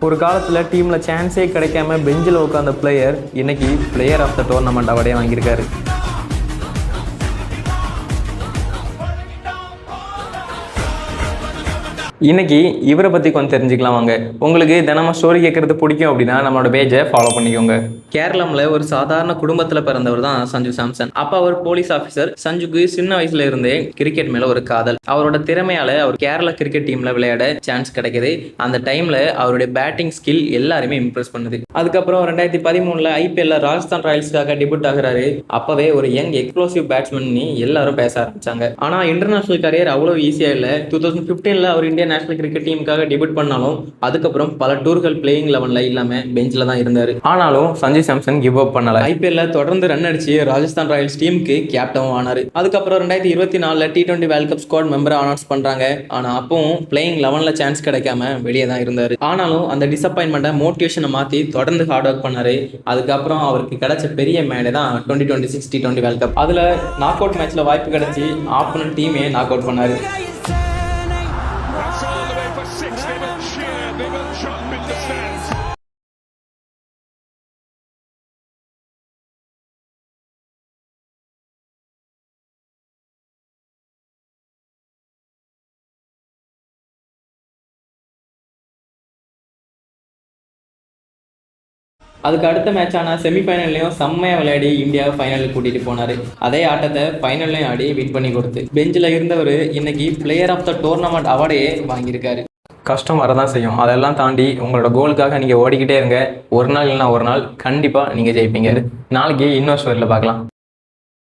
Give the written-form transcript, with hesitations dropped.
ஒரு காலத்தில் டீமில் சான்ஸே கிடைக்காம பெஞ்சில் உட்காந்த பிளேயர் இன்னைக்கு பிளேயர் ஆஃப் த டோர்னமெண்ட் அவார்டே வாங்கியிருக்காரு. இன்னைக்கு இவரை பற்றி கொஞ்சம் தெரிஞ்சுக்கலாம் வாங்க. உங்களுக்கு தினமும் ஸ்டோரி கேட்கறது பிடிக்கும் அப்படின்னா நம்மளோட பேஜை ஃபாலோ பண்ணிக்கோங்க. கேரளம்ல ஒரு சாதாரண குடும்பத்தில் பிறந்தவர் தான் சஞ்சு சாம்சன். அப்பா ஒரு போலீஸ் ஆஃபீஸர். சஞ்சுக்கு சின்ன வயசுல இருந்தே கிரிக்கெட் மேல ஒரு காதல். அவரோட திறமையால அவர் கேரளா கிரிக்கெட் டீம்ல விளையாட சான்ஸ் கிடைக்குது. அந்த டைம்ல அவருடைய பேட்டிங் ஸ்கில் எல்லாருமே இம்ப்ரெஸ் பண்ணுது. அதுக்கப்புறம் 2013 ஐபிஎல்ல ராஜஸ்தான் ராயல்ஸ்க்காக டெபியூட் ஆகுறாரு. அப்பவே ஒரு யங் எக்ஸ்ப்ளோசிவ் பேட்ஸ்மேன் எல்லாரும் பேச ஆரம்பிச்சாங்க. ஆனா இன்டர்நேஷனல் கரியர் அவ்வளவு ஈஸியா இல்ல. 2015 அவர் இந்தியன் நேஷனல் கிரிக்கெட் டீமுக்காக டெபியூட் பண்ணாலும் அதுக்கப்புறம் பல டூர்கள் பிளேயிங் லெவன்ல இல்லாம பெஞ்ச்ல தான் இருந்தாரு. ஆனாலும் சஞ்சு சாம்சன் கிவ் அப் பண்ணல. ஐபிஎல்ல தொடர்ந்து ரன் அடிச்சு ராஜஸ்தான் ராயல்ஸ் டீமுக்கு கேப்டன் ஆனாரு. அதுக்கப்புறம் 2024 T20 world cup squad member announce பண்றாங்க. ஆனா அப்பவும் பிளேயிங் லெவன்ல சான்ஸ் கிடைக்காம வெளியே தான் இருந்தாரு. ஆனாலும் அந்த டிசப்பாயின்மெண்ட்டை மோட்டிவேஷனை மாத்தி தொடர்ந்து ஹார்ட் ஒர்க் பண்ணாரு. அதுக்கப்புறம் அவருக்கு கிடைச்ச பெரிய மேடை தான் 2026 T20 வேர்ல்ட் கப். அதுல நாக் அவுட் மேட்ச்ல வாய்ப்பு கிடைச்சி ஆப்போனன்ட் டீமே நாக் அவுட் பண்ணாரு. அதுக்கு அடுத்த மேட்சான செமிஃபைனல்லையும் செம்மையாக விளையாடி இந்தியாவை ஃபைனலுக்கு கூட்டிகிட்டு போனார். அதே ஆட்டத்தை ஃபைனல்லையும் ஆடி வின் பண்ணி கொடுத்து பெஞ்சில் இருந்தவர் இன்னைக்கு பிளேயர் ஆஃப் த டோர்னமெண்ட் அவார்டையே வாங்கியிருக்காரு. கஷ்டம் வரதான் செய்யும். அதெல்லாம் தாண்டி உங்களோட கோலுக்காக நீங்கள் ஓடிக்கிட்டே இருங்க. ஒரு நாள் இல்லைனா ஒரு நாள் கண்டிப்பாக நீங்கள் ஜெயிப்பீங்க. நாளைக்கு இன்னொரு ஸ்டோரியில் பார்க்கலாம்.